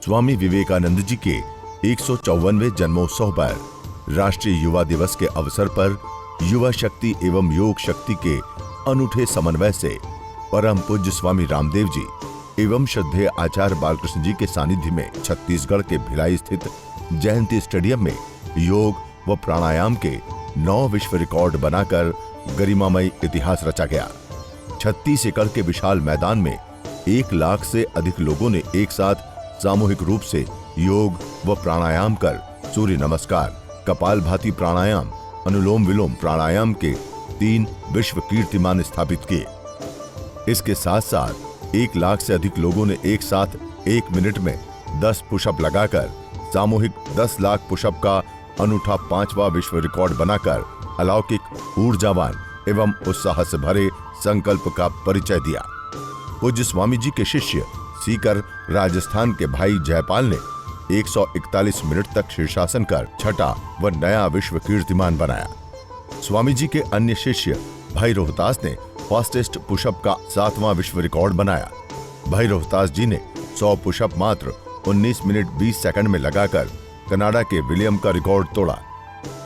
स्वामी विवेकानंद जी के 154वें जन्मोत्सव पर राष्ट्रीय युवा दिवस के अवसर पर युवा शक्ति एवं योग शक्ति के अनूठे समन्वय से परम पूज्य स्वामी रामदेव जी एवं श्रद्धेय आचार्य बालकृष्ण जी के सानिध्य में छत्तीसगढ़ के भिलाई स्थित जयंती स्टेडियम में योग व प्राणायाम के 9 विश्व रिकॉर्ड बनाकर गरिमामय इतिहास रचा गया। 36 एकड़ के विशाल मैदान में 1 लाख से अधिक लोगों ने एक साथ सामूहिक रूप से योग व प्राणायाम कर सूर्य नमस्कार, कपालभाति प्राणायाम, अनुलोम विलोम प्राणायाम के 3 विश्व कीर्तिमान स्थापित किए। इसके साथ साथ 1 लाख से अधिक लोगों ने एक साथ 1 मिनट में 10 पुशअप लगाकर सामूहिक 10 लाख पुशअप का अनूठा 5वां विश्व रिकॉर्ड बनाकर अलौकिक, ऊर्जावान एवं उत्साह से भरे संकल्प का परिचय दिया। पूज्य स्वामी जी के शिष्य सीकर राजस्थान के भाई जयपाल ने 141 मिनट तक शीर्षासन कर छठा व नया विश्व कीर्तिमान बनाया। स्वामी जी के अन्य शिष्य भाई रोहतास ने फास्टेस्ट पुशअप का 7वां विश्व रिकॉर्ड बनाया। भाई रोहतास जी ने 100 पुशअप मात्र 19 मिनट 20 सेकंड में लगाकर कनाडा के विलियम का रिकॉर्ड तोड़ा।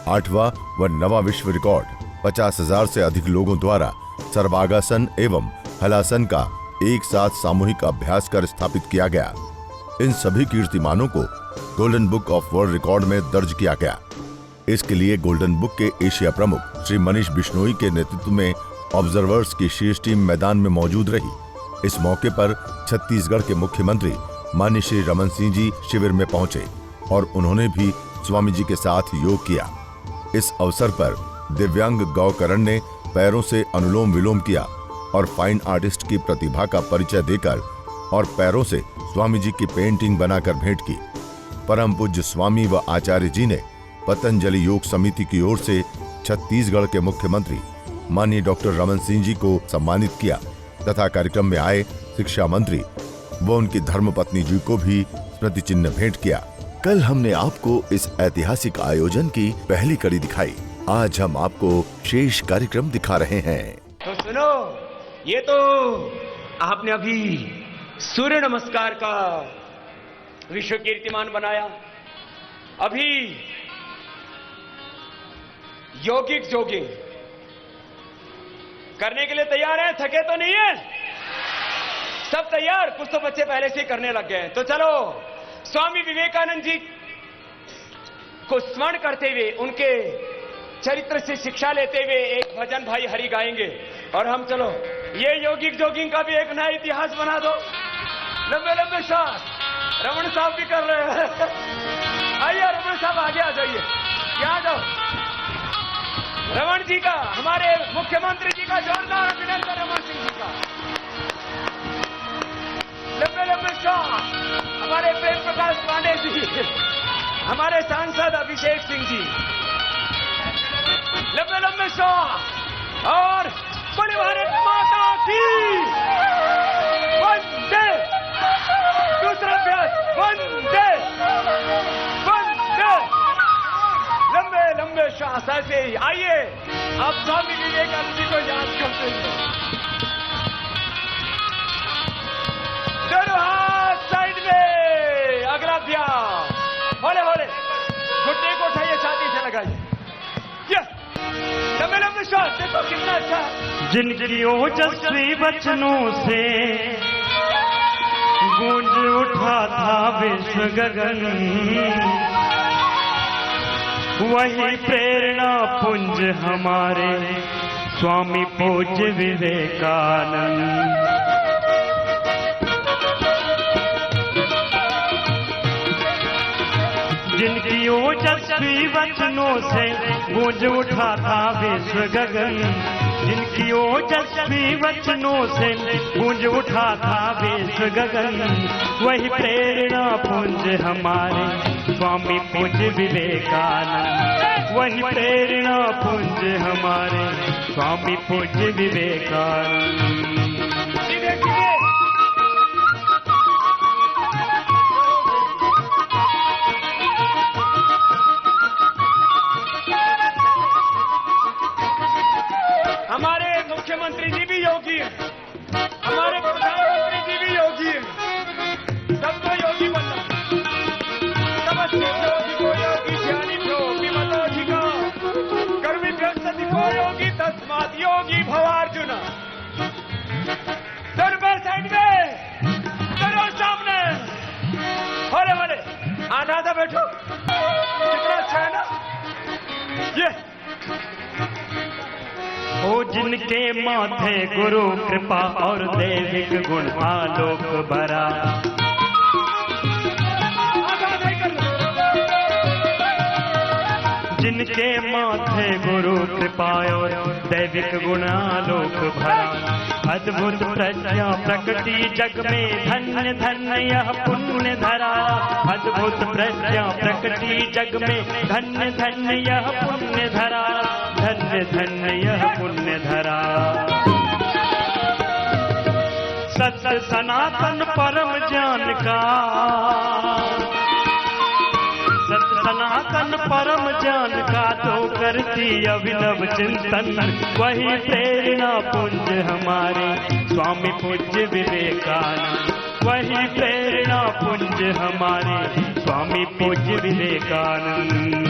8वां व 9वां विश्व रिकॉर्ड 50,000 से अधिक लोगों द्वारा सर्वांगासन एवं हलासन का एक साथ सामूहिक अभ्यास कर स्थापित किया गया। इन सभी कीर्तिमानों को golden book of world record में दर्ज किया गया। इसके लिए गोल्डन बुक के एशिया प्रमुख श्री मनीष बिश्नोई के नेतृत्व में ऑब्जर्वर्स की शीर्ष टीम मैदान में मौजूद रही। इस मौके पर छत्तीसगढ़ के मुख्यमंत्री माननीय श्री रमन सिंह जी शिविर में पहुंचे और उन्होंने भी स्वामी जी के साथ योग किया। इस अवसर पर दिव्यांग गौकरण ने पैरों से अनुलोम विलोम किया और फाइन आर्टिस्ट की प्रतिभा का परिचय देकर और पैरों से स्वामी जी की पेंटिंग बनाकर भेंट की। परम पूज्य स्वामी व आचार्य जी ने पतंजलि योग समिति की ओर से छत्तीसगढ़ के मुख्यमंत्री माननीय डॉक्टर रमन सिंह जी को सम्मानित किया तथा कार्यक्रम में आए शिक्षा मंत्री व उनकी धर्मपत्नी जी को भी स्मृति चिन्ह भेंट किया। कल हमने आपको इस ऐतिहासिक आयोजन की पहली कड़ी दिखाई। आज हम आपको शेष कार्यक्रम दिखा रहे हैं। तो सुनो, ये तो आपने अभी सूर्य नमस्कार का विश्व कीर्तिमान बनाया। अभी यौगिक जॉगिंग करने के लिए तैयार हैं? थके तो नहीं है? सब तैयार? कुछ तो बच्चे पहले से ही करने लग गए हैं। तो चलो, स्वामी विवेकानंद जी को स्मरण करते हुए, उनके चरित्र से शिक्षा लेते हुए एक भजन भाई हरि गाएंगे और हम चलो ये यौगिक जॉगिंग का भी एक नया इतिहास बना दो। लंबे लंबे श्वास रमन साहब भी कर रहे हैं। आइए रमन साहब आगे आ जाइए, यहाँ जाओ। रमन जी का, हमारे मुख्यमंत्री जी का जोरदार अभिनंदन। रमन सिंह जी का लंबे लंबे श्वास। हमारे प्रेम प्रकाश पांडे जी, हमारे सांसद अभिषेक सिंह जी, लंबे लंबे श्वास। और बोले भारत माता की वंदे। दूसरा अभ्यास, वंदे वंदे। लंबे लंबे श्वास ऐसे ही। आइए आप स्वामी विवेकानंद जी को याद करते हैं। दोनों हाथ साइड में। अगला अभ्यास, होले होले, घुटने को उठाइए, छाती से लगाइए। लंबे लंबे श्वास। देखो कितना अच्छा। जिनकी ओजस्वी वचनों से गूंज उठा था विश्व गगन, वही प्रेरणा पुंज हमारे स्वामी पूज्य विवेकानंद। जिनकी ओजस्वी वचनों से गूंज उठा था विश्व गगन, जिनकी ओजस्वी वचनों से गूंज उठा था विश्व गगन, वही प्रेरणा पुंज हमारे स्वामी पूज्य विवेकानंद। वही प्रेरणा पुंज हमारे स्वामी पूज्य विवेकानंद। हमारे मुख्यमंत्री जी भी योगी हैं, हमारे प्रधानमंत्री जी भी योगी हैं। सबको योगी बनना। भवार्जुन। दोनों पैर साइड में, दोनों सामने। होले होले, आधा आधा बैठो। कितना अच्छा है ना ये। ओ जिनके माथे गुरु कृपा और दैविक गुण आलोक भरा, जिनके माथे गुरु कृपा और दैविक गुण आलोक भरा, अद्भुत प्रज्ञा प्रकटी जग में धन्य धन्य यह पुण्य धरा। अद्भुत प्रज्ञा प्रकटी जग में धन्य धन्य यह पुण्य धरा, धन्य धन्य यह पुण्य धरा। सत्य सनातन परम ज्ञान का, सत्य सनातन परम ज्ञान का तो करती अभिनव चिंतन, वही प्रेरणा पुंज हमारे स्वामी पूज्य विवेकानंद। वही प्रेरणा पुंज हमारे स्वामी पूज्य विवेकानंद।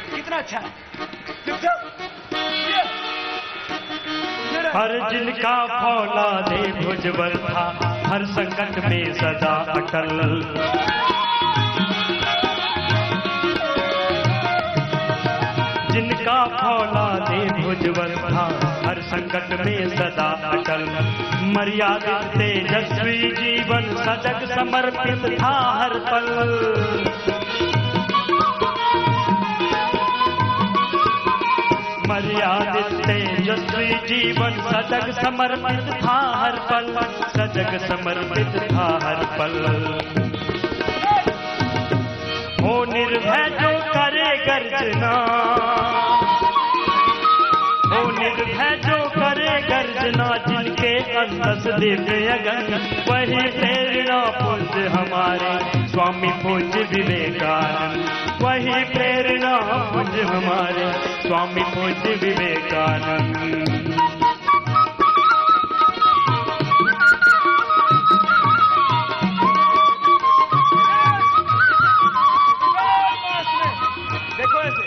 कितना अच्छा। हर जिनका फौलादे भुजबल था, हर संकट में सदा अटल। जिनका फौलादे भुजबल था, हर संकट में सदा अटल। मर्यादित तेजस्वी जीवन सजग समर्पित था हर पल। मर्यादित तेजस्वी जीवन सजग समर्पित था हर पल, सजग समर्पित था हर पल। हो निर्भय जो करे गर्जना, हो निर्भय जो करे गर्जना, जिनके अंदस दिव्य अगन, वही प्रेरणा पुंज हमारे स्वामी पूज्य विवेकानंद। वही प्रेरणा पुंज हमारे स्वामी पूज्य विवेकानंद। देखो ऐसे,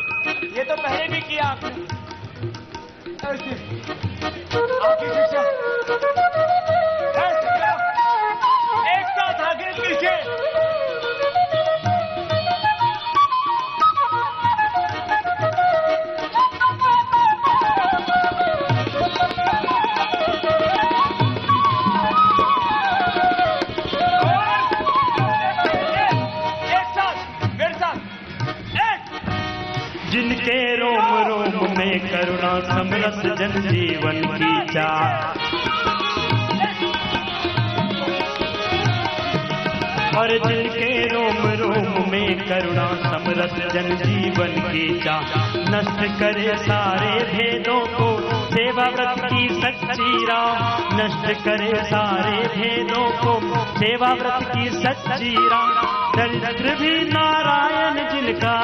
ये तो पहले भी किया आपने। ऐसे आपकी शिक्षा ऐसे करो, एक साथ आगे पीछे। जिनके रोम रोम में करुणा समरस जन जीवन की चाह, और जिनके रोम रोम में करुणा समरस जन जीवन की चाह, नष्ट करे सारे भेदों को सेवा व्रत की सच्ची राह। नष्ट करे सारे भेदों को सेवा व्रत की सच्ची राह। दरिद्र भी नारायण जिनका,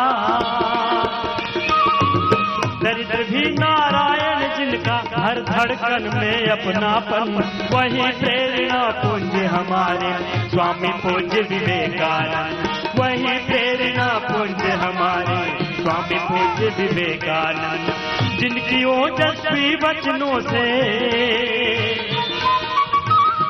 दरिद्र भी नारायण जिनका, हर धड़कन में अपनापन, वही प्रेरणा पुंज हमारे स्वामी पूज्य विवेकानंद। वही प्रेरणा पुंज हमारे स्वामी पूज्य विवेकानंद। जिनकी ओजस्वी वचनों से,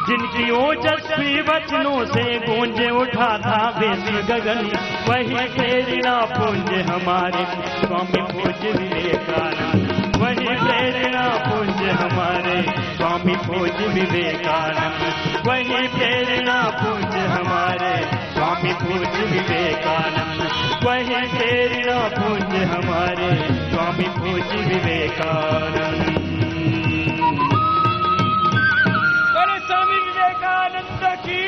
जिनकी ओजस्वी वचनों से गूंजे उठा था विश्व गगन, वही प्रेरणा पुंज हमारे स्वामी पूज्य विवेकानंद। वही प्रेरणा पुंज हमारे स्वामी पूज्य विवेकानंद। वही प्रेरणा पुंज हमारे स्वामी पूज्य विवेकानंद। वही प्रेरणा पुंज हमारे स्वामी पूज्य विवेकानंद। स्वामी विवेकानंद की,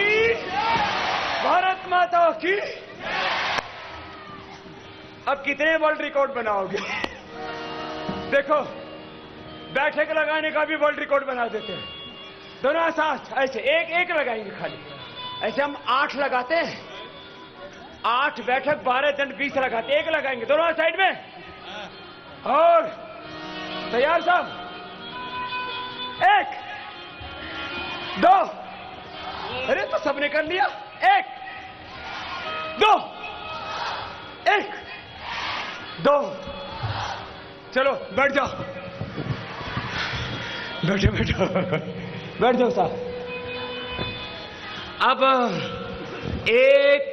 भारत माता की। अब कितने वर्ल्ड रिकॉर्ड बनाओगे? देखो, बैठक लगाने का भी वर्ल्ड रिकॉर्ड बना देते हैं। दोनों साथ ऐसे एक एक लगाएंगे खाली। ऐसे हम 8 लगाते हैं, 8 बैठक 12 दंड 20 लगाते, एक लगाएंगे दोनों साइड में। और तैयार साहब, 1 2, अरे तो सबने कर लिया। 1 2 1 2, चलो बैठ जाओ, बैठो बैठो बैठ जाओ साहब। अब एक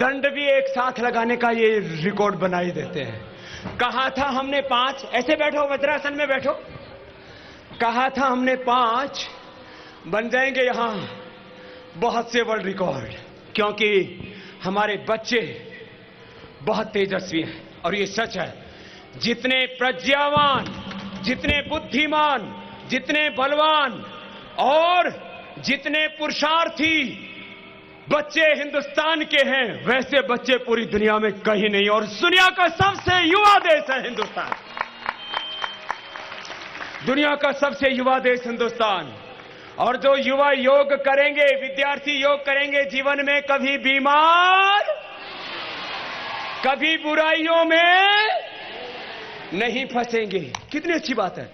दंड भी एक साथ लगाने का ये रिकॉर्ड बना ही देते हैं। कहा था हमने 5, ऐसे बैठो, वज्रासन में बैठो। कहा था हमने 5, बन जाएंगे यहां बहुत से वर्ल्ड रिकॉर्ड, क्योंकि हमारे बच्चे बहुत तेजस्वी हैं। और ये सच है, जितने प्रज्ञावान, जितने बुद्धिमान, जितने बलवान और जितने पुरुषार्थी बच्चे हिंदुस्तान के हैं, वैसे बच्चे पूरी दुनिया में कहीं नहीं। और दुनिया का सबसे युवा देश है हिंदुस्तान। दुनिया का सबसे युवा देश हिंदुस्तान। और जो युवा योग करेंगे, विद्यार्थी योग करेंगे, जीवन में कभी बीमार, कभी बुराइयों में नहीं फंसेंगे। कितनी अच्छी बात है।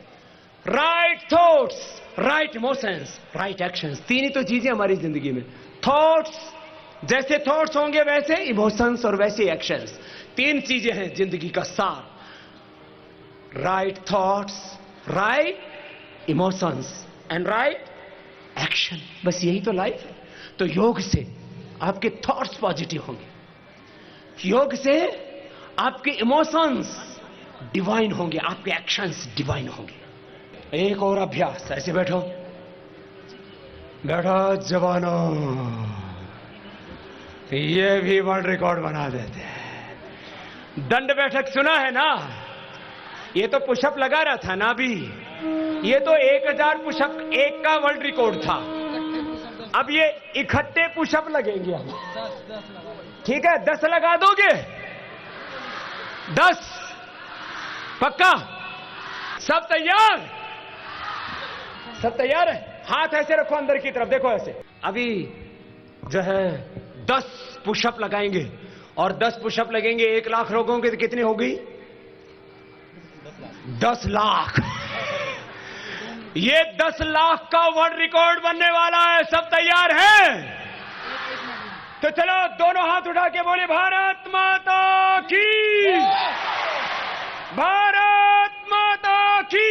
Right thoughts, right emotions, right actions, 3 ही तो चीजें हमारी जिंदगी में। थॉट्स, जैसे थॉट्स होंगे वैसे इमोशंस और वैसे एक्शंस। 3 चीजें हैं जिंदगी का सार। Right thoughts, right emotions and right action. बस यही तो लाइफ है। तो योग से आपके थॉट्स पॉजिटिव होंगे, योग से आपके इमोशंस डिवाइन होंगे, आपके एक्शंस डिवाइन होंगे। एक और अभ्यास, ऐसे बैठो बैठो जवानों, ये भी वर्ल्ड रिकॉर्ड बना देते हैं। दंड बैठक सुना है ना? ये तो पुशअप लगा रहा था ना अभी। ये तो 1000 पुशअप एक का वर्ल्ड रिकॉर्ड था। अब ये इकट्ठे पुशअप लगेंगे हम। ठीक है, 10 लगा दोगे? 10 पक्का? सब तैयार? सब तैयार है? हाथ ऐसे रखो अंदर की तरफ, देखो ऐसे। अभी जो है 10 पुशअप लगाएंगे, और 10 पुशअप लगेंगे 1 लाख लोगों के, तो कितनी हो गई? 10 लाख। ये 10 लाख का वर्ल्ड रिकॉर्ड बनने वाला है। सब तैयार हैं? तो चलो दोनों हाथ उठा के बोले भारत माता की, भारत माता की।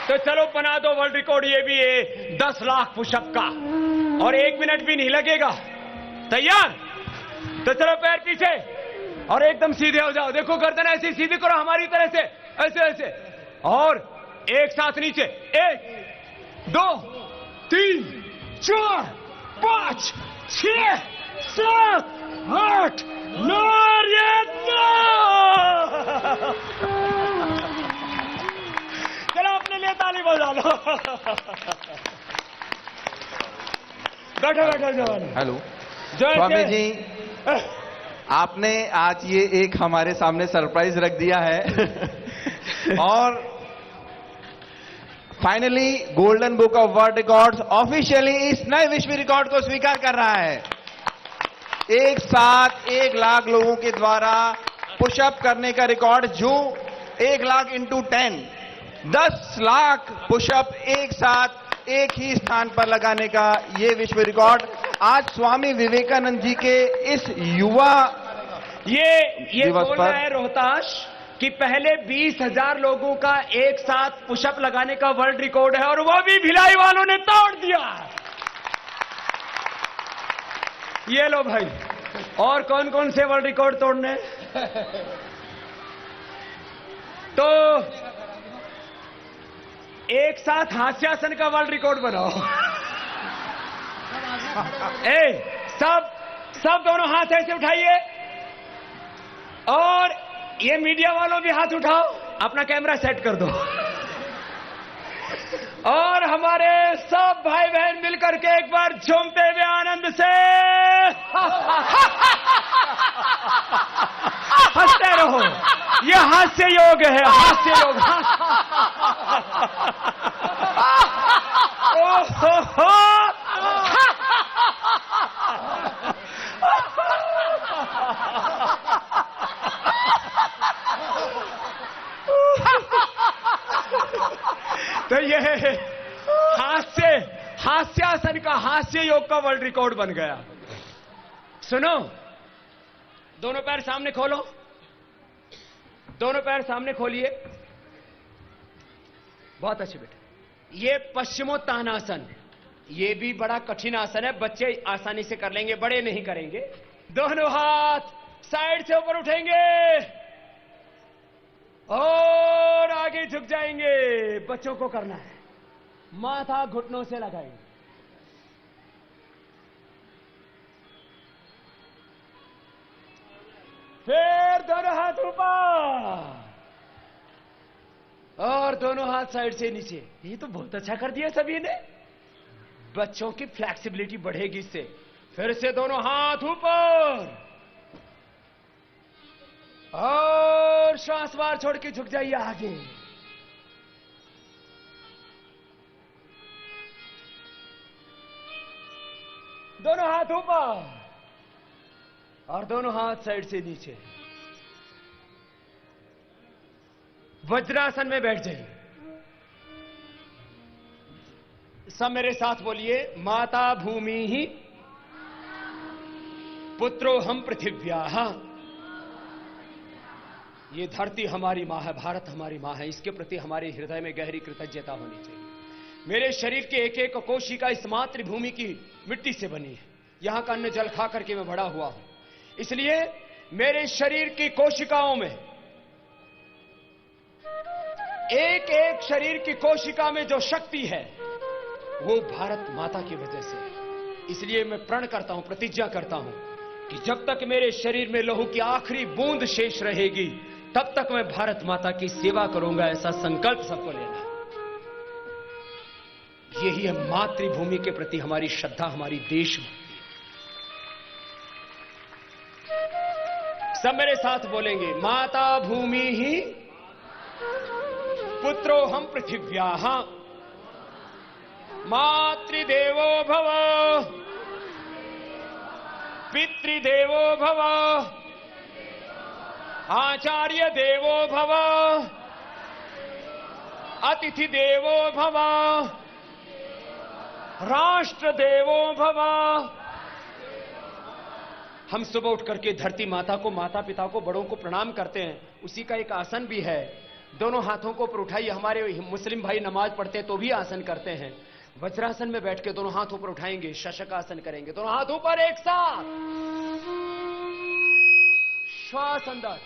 तो चलो बना दो वर्ल्ड रिकॉर्ड, ये भी है 10 लाख पुशअप का, और 1 मिनट भी नहीं लगेगा। तैयार? तो चलो पैर पीछे और एकदम सीधे हो जाओ। देखो गर्दन ऐसे सीधी करो हमारी तरह से, ऐसे ऐसे, और एक साथ नीचे। 1 2 3 4 5 6 7 8 9। चलो अपने लिए ताली बजा लो। बैठो बैठो जवान। हेलो जय स्वामी जय। जी, आपने आज ये एक हमारे सामने सरप्राइज रख दिया है और finally golden book of world records officially इस नए विश्व रिकॉर्ड को स्वीकार कर रहा है। एक साथ 1 लाख लोगों के द्वारा पुशअप करने का रिकॉर्ड, जो 1 लाख इंटू 10, 10 लाख पुशअप एक साथ एक ही स्थान पर लगाने का ये विश्व रिकॉर्ड आज स्वामी विवेकानंद जी के इस युवा ये दिवस बोल पर रहा है रोहताश कि पहले 20,000 लोगों का एक साथ पुशअप लगाने का वर्ल्ड रिकॉर्ड है, और वो भी भिलाई वालों ने तोड़ दिया। ये लो भाई, और कौन कौन से वर्ल्ड रिकॉर्ड तोड़ने? तो एक साथ हास्यासन का वर्ल्ड रिकॉर्ड बनाओ। सब दोनों हाथ ऐसे उठाइए, और ये मीडिया वालों भी हाथ उठाओ, अपना कैमरा सेट कर दो, और हमारे सब भाई बहन मिलकर के एक बार झूमते हुए आनंद से हंसते रहो, ये हास्य योग है, हास्य योग। ओहो, तो ये हास्यासन का, हास्य योग का वर्ल्ड रिकॉर्ड बन गया। सुनो, दोनों पैर सामने खोलो, दोनों पैर सामने खोलिए। बहुत अच्छे बेटे। ये पश्चिमोत्तानासन, ये भी बड़ा कठिन आसन है, बच्चे आसानी से कर लेंगे, बड़े नहीं करेंगे। दोनों हाथ साइड से ऊपर उठेंगे और आगे झुक जाएंगे। बच्चों को करना है, माथा घुटनों से लगाएंगे। फिर दोनों हाथ ऊपर और दोनों हाथ साइड से नीचे। ये तो बहुत अच्छा कर दिया सभी ने। बच्चों की फ्लैक्सिबिलिटी बढ़ेगी इससे। फिर से दोनों हाथ ऊपर और श्वास बाहर छोड़ के झुक जाइए आगे। दोनों हाथ ऊपर और दोनों हाथ साइड से नीचे। वज्रासन में बैठ जाइए। सब मेरे साथ बोलिए, माता भूमि ही पुत्रो हम पृथिव्याः। ये धरती हमारी मां है, भारत हमारी मां है, इसके प्रति हमारे हृदय में गहरी कृतज्ञता होनी चाहिए। मेरे शरीर के एक एक कोशिका इस मातृभूमि की मिट्टी से बनी है। यहां का अन्न जल खा करके मैं बड़ा हुआ हूं, इसलिए मेरे शरीर की कोशिकाओं में, एक एक शरीर की कोशिका में जो शक्ति है वो भारत माता की वजह से है। इसलिए मैं प्रण करता हूं, प्रतिज्ञा करता हूं कि जब तक मेरे शरीर में लहू की आखिरी बूंद शेष रहेगी तब तक मैं भारत माता की सेवा करूंगा। ऐसा संकल्प सबको लेना है। यही है मातृभूमि के प्रति हमारी श्रद्धा, हमारी देशभक्ति। सब मेरे साथ बोलेंगे, माता भूमि ही पुत्रो हम पृथिव्याः। मातृदेवो भव, पितृदेवो भव, आचार्य देवो भव, अतिथि देवो भव, राष्ट्र देवो भव। हम सुबह उठ करके धरती माता को, माता पिता को, बड़ों को प्रणाम करते हैं। उसी का एक आसन भी है। दोनों हाथों को ऊपर उठाइए। हमारे मुस्लिम भाई नमाज पढ़ते हैं तो भी आसन करते हैं। वज्रासन में बैठ के दोनों हाथ ऊपर उठाएंगे, शशकासन करेंगे। दोनों हाथ ऊपर एक साथ, श्वास अंदर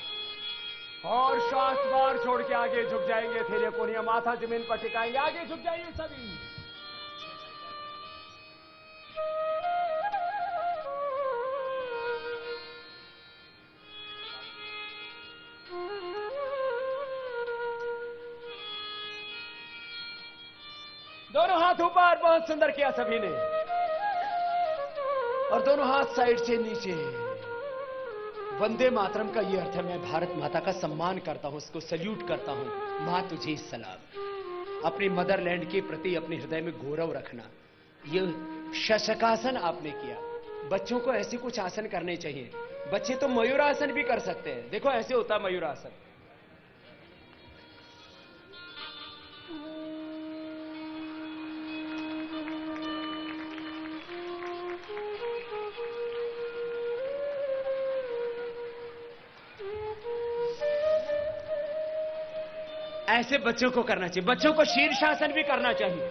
और श्वास बाहर छोड़ के आगे झुक जाएंगे। थेलिया कोनिया, माथा जमीन पर टिकाएंगे, आगे झुक जाइए सभी। दोनों हाथ ऊपर, बहुत सुंदर किया सभी ने। और दोनों हाथ साइड से नीचे। वंदे मातरम का यह अर्थ है, मैं भारत माता का सम्मान करता हूं, उसको सल्यूट करता हूं। मां तुझे सलाम। अपनी मदरलैंड के प्रति अपने हृदय में गौरव रखना। यह शशकासन आपने किया। बच्चों को ऐसे कुछ आसन करने चाहिए। बच्चे तो मयूरासन भी कर सकते हैं। देखो ऐसे होता है मयूरासन। ऐसे बच्चों को करना चाहिए। बच्चों को शीर्षासन भी करना चाहिए।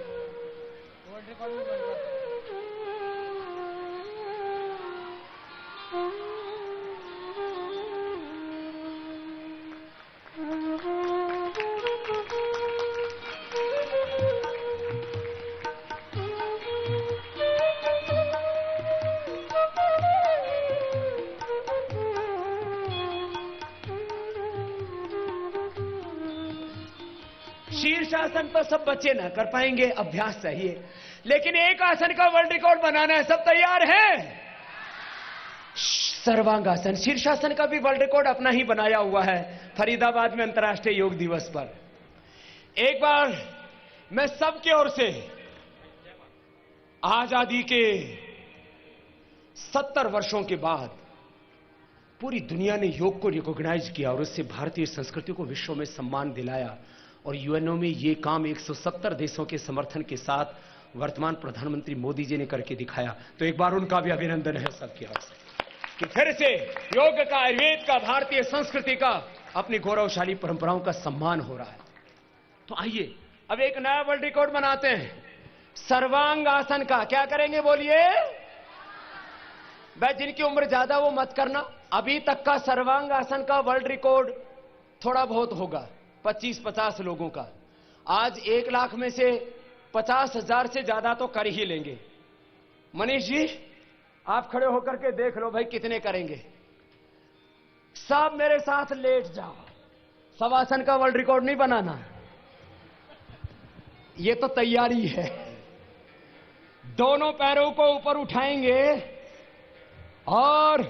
शीर्षासन तो सब बच्चे ना कर पाएंगे, अभ्यास चाहिए। लेकिन एक आसन का वर्ल्ड रिकॉर्ड बनाना है। सब तैयार हैं? सर्वांगासन, शीर्षासन का भी वर्ल्ड रिकॉर्ड अपना ही बनाया हुआ है फरीदाबाद में अंतर्राष्ट्रीय योग दिवस पर। एक बार मैं सबकी ओर से आजादी के 70 वर्षों के बाद पूरी दुनिया ने योग को रिकॉग्नाइज किया और उससे भारतीय संस्कृति को विश्व में सम्मान दिलाया और यूएनओ में यह काम 170 देशों के समर्थन के साथ वर्तमान प्रधानमंत्री मोदी जी ने करके दिखाया। तो एक बार उनका भी अभिनंदन है सबकी ओर से कि फिर से योग का, आयुर्वेद का, भारतीय संस्कृति का, अपनी गौरवशाली परंपराओं का सम्मान हो रहा है। तो आइए अब एक नया वर्ल्ड रिकॉर्ड बनाते हैं सर्वांग आसन का। क्या करेंगे बोलिए? भाई जिनकी उम्र ज्यादा वो मत करना। अभी तक का सर्वांग आसन का वर्ल्ड रिकॉर्ड थोड़ा बहुत होगा 25-50 लोगों का। आज 1 लाख में से 50,000 से ज्यादा तो कर ही लेंगे। मनीष जी आप खड़े होकर के देख लो भाई कितने करेंगे। सब मेरे साथ लेट जाओ। शवासन का वर्ल्ड रिकॉर्ड नहीं बनाना, ये तो तैयारी है। दोनों पैरों को ऊपर उठाएंगे और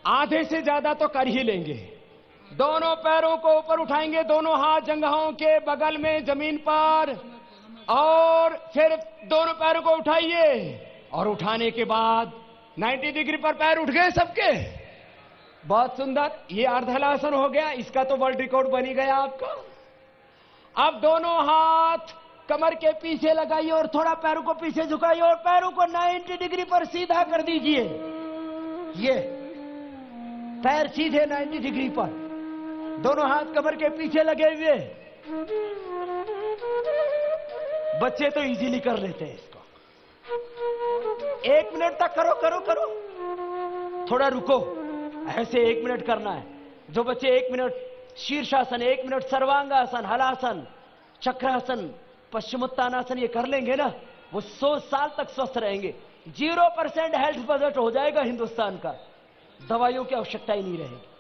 आधे से ज्यादा तो कर ही लेंगे। दोनों पैरों को ऊपर उठाएंगे, दोनों हाथ जंघों के बगल में जमीन पर, और फिर दोनों पैरों को उठाइए और उठाने के बाद 90 डिग्री पर पैर उठ गए सबके। बहुत सुंदर, ये अर्धहलासन हो गया। इसका तो वर्ल्ड रिकॉर्ड बनी गया आपका। अब दोनों हाथ कमर के पीछे लगाइए और थोड़ा पैरों को पीछे झुकाइए और पैरों को 90 डिग्री पर सीधा कर दीजिए। ये पैर सीधे 90 डिग्री पर, दोनों हाथ कमर के पीछे लगे हुए। बच्चे तो इजीली कर लेते हैं इसको। 1 मिनट तक करो करो करो, थोड़ा रुको। ऐसे 1 मिनट करना है। जो बच्चे 1 मिनट शीर्षासन, 1 मिनट सर्वांगासन, हलासन, चक्रासन, पश्चिमोत्तानासन ये कर लेंगे ना, वो 100 साल तक स्वस्थ रहेंगे। 0% हेल्थ बजट हो जाएगा हिंदुस्तान का। दवाइयों की आवश्यकता ही नहीं रहेगी।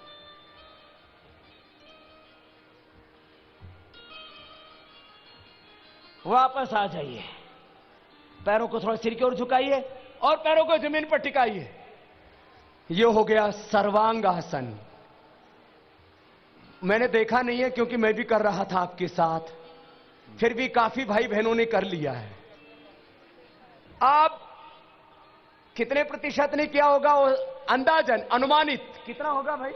वापस आ जाइए, पैरों को थोड़ा सिर की ओर झुकाइए और पैरों को जमीन पर टिकाइए। यह हो गया सर्वांगासन। मैंने देखा नहीं है क्योंकि मैं भी कर रहा था आपके साथ, फिर भी काफी भाई बहनों ने कर लिया है। आप कितने प्रतिशत ने किया होगा वो अंदाजन, अनुमानित कितना होगा भाई?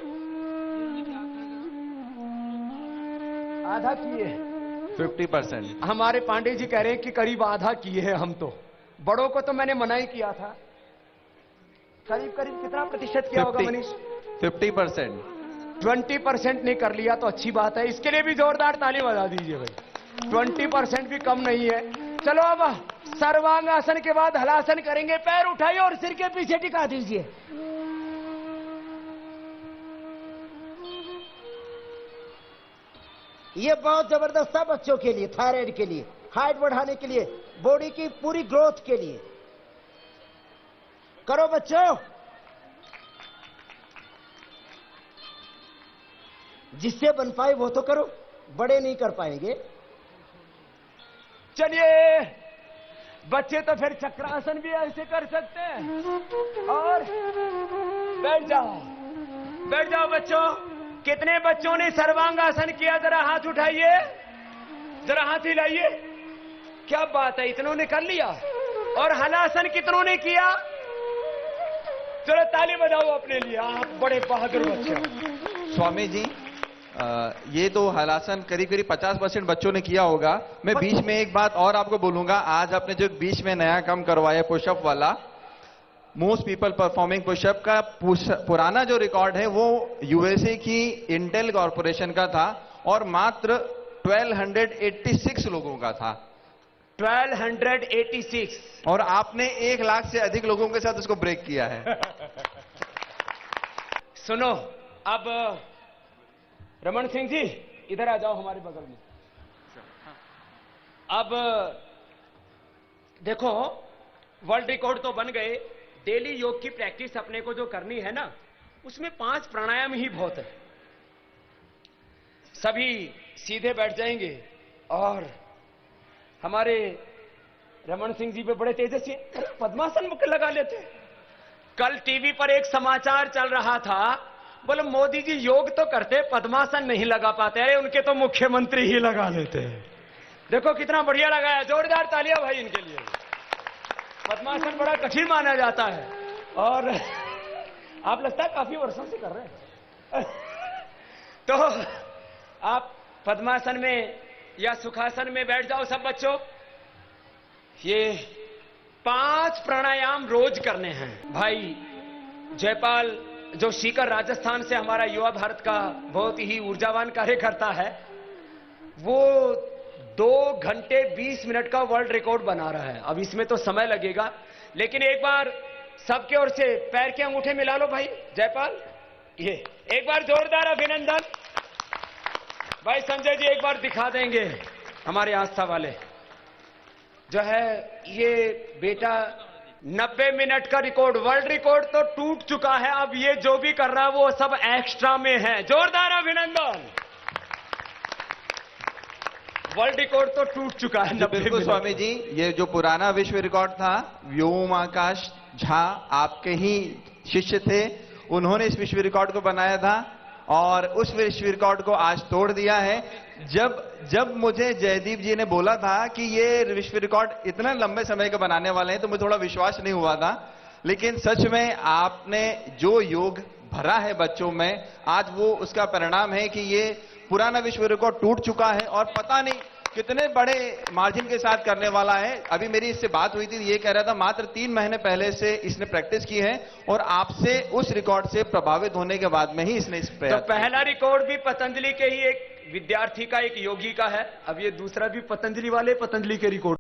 आधा किए 50%। हमारे पांडे जी कह रहे हैं कि करीब आधा किए हैं हम तो। बड़ों को तो मैंने मना ही किया था। करीब करीब कितना प्रतिशत किया होगा मनीष? 50%। 20% ने कर लिया तो अच्छी बात है। इसके लिए भी जोरदार ताली बजा दीजिए भाई। 20% भी कम नहीं है। चलो अब सर्वांगासन के बाद हलासन करेंगे। पैर उठाइए और सिर के पीछे टिका दीजिए। ये बहुत जबरदस्त है बच्चों के लिए, थायराइड के लिए, हाइट बढ़ाने के लिए, बॉडी की पूरी ग्रोथ के लिए। करो बच्चों, जिससे बन पाए वो तो करो, बड़े नहीं कर पाएंगे। चलिए बच्चे तो फिर चक्रासन भी ऐसे कर सकते हैं। और बैठ जाओ, बैठ जाओ बच्चों। कितने बच्चों ने सर्वांगासन किया? जरा हाथ उठाइए, जरा हाथ हिलाइए। क्या बात है, इतनों ने कर लिया। और हलासन कितनों ने किया? चलो ताली बजाओ अपने लिए। आप बड़े बहादुर बच्चे हो। स्वामी जी, ये तो हलासन करीब करीब 50% बच्चों ने किया होगा। मैं बीच में एक बात और आपको बोलूंगा। आज आपने जो बीच में नया काम करवाया पुशअप वाला, मोस्ट पीपल परफॉर्मिंग पुशअप का पुराना जो रिकॉर्ड है वो यूएसए की इंटेल कॉर्पोरेशन का था और मात्र 1286 लोगों का था। 1286। और आपने 1 लाख से अधिक लोगों के साथ उसको ब्रेक किया है। सुनो, अब रमन सिंह जी इधर आ जाओ हमारे बगल में। अब देखो, वर्ल्ड रिकॉर्ड तो बन गए। डेली योग की प्रैक्टिस अपने को जो करनी है ना, उसमें 5 प्राणायाम ही बहुत है। सभी सीधे बैठ जाएंगे और हमारे रमन सिंह जी पे बड़े तेजस्वी पद्मासन लगा लेते। कल टीवी पर एक समाचार चल रहा था, बोले मोदी जी योग तो करते, पद्मासन नहीं लगा पाते। अरे उनके तो मुख्यमंत्री ही लगा लेते हैं। देखो कितना बढ़िया लगाया, जोरदार तालियां भाई इनके लिए। पद्मासन बड़ा कठिन माना जाता है और आप लगता है काफी वर्षों से कर रहे हैं। तो आप पद्मासन में या सुखासन में बैठ जाओ सब बच्चों। ये 5 प्राणायाम रोज करने हैं। भाई जयपाल जो सीकर राजस्थान से हमारा युवा भारत का बहुत ही ऊर्जावान कार्यकर्ता है, वो 2 घंटे 20 मिनट का वर्ल्ड रिकॉर्ड बना रहा है। अब इसमें तो समय लगेगा, लेकिन एक बार सबके ओर से पैर के अंगूठे मिला लो भाई। जयपाल, ये एक बार जोरदार अभिनंदन। भाई संजय जी एक बार दिखा देंगे, हमारे आस्था वाले जो है ये बेटा 90 मिनट का रिकॉर्ड, वर्ल्ड रिकॉर्ड तो टूट चुका है। अब ये जो भी कर रहा है वो सब एक्स्ट्रा में है। जोरदार अभिनंदन। वर्ल्ड रिकॉर्ड तो टूट चुका है 90 बिल्कुल मिनट। स्वामी जी, ये जो पुराना विश्व रिकॉर्ड था, व्योमाकाश झा आपके ही शिष्य थे, उन्होंने इस विश्व रिकॉर्ड को बनाया था और उस विश्व रिकॉर्ड को आज तोड़ दिया है। जब मुझे जयदीप जी ने बोला था कि ये विश्व रिकॉर्ड इतना लंबे समय का बनाने वाले हैं, तो मुझे थोड़ा विश्वास नहीं हुआ था, लेकिन सच में आपने जो योग भरा है बच्चों में, आज वो उसका परिणाम है कि ये पुराना विश्व रिकॉर्ड टूट चुका है और पता नहीं कितने बड़े मार्जिन के साथ करने वाला है। अभी मेरी इससे बात हुई थी, ये कह रहा था मात्र 3 महीने पहले से इसने प्रैक्टिस की है और आपसे उस रिकॉर्ड से प्रभावित होने के बाद में ही इसने इस तो प्रयास पहला रिकॉर्ड भी पतंजलि के ही एक विद्यार्थी का, एक योगी का है। अब ये दूसरा भी पतंजलि वाले पतंजलि के रिकॉर्ड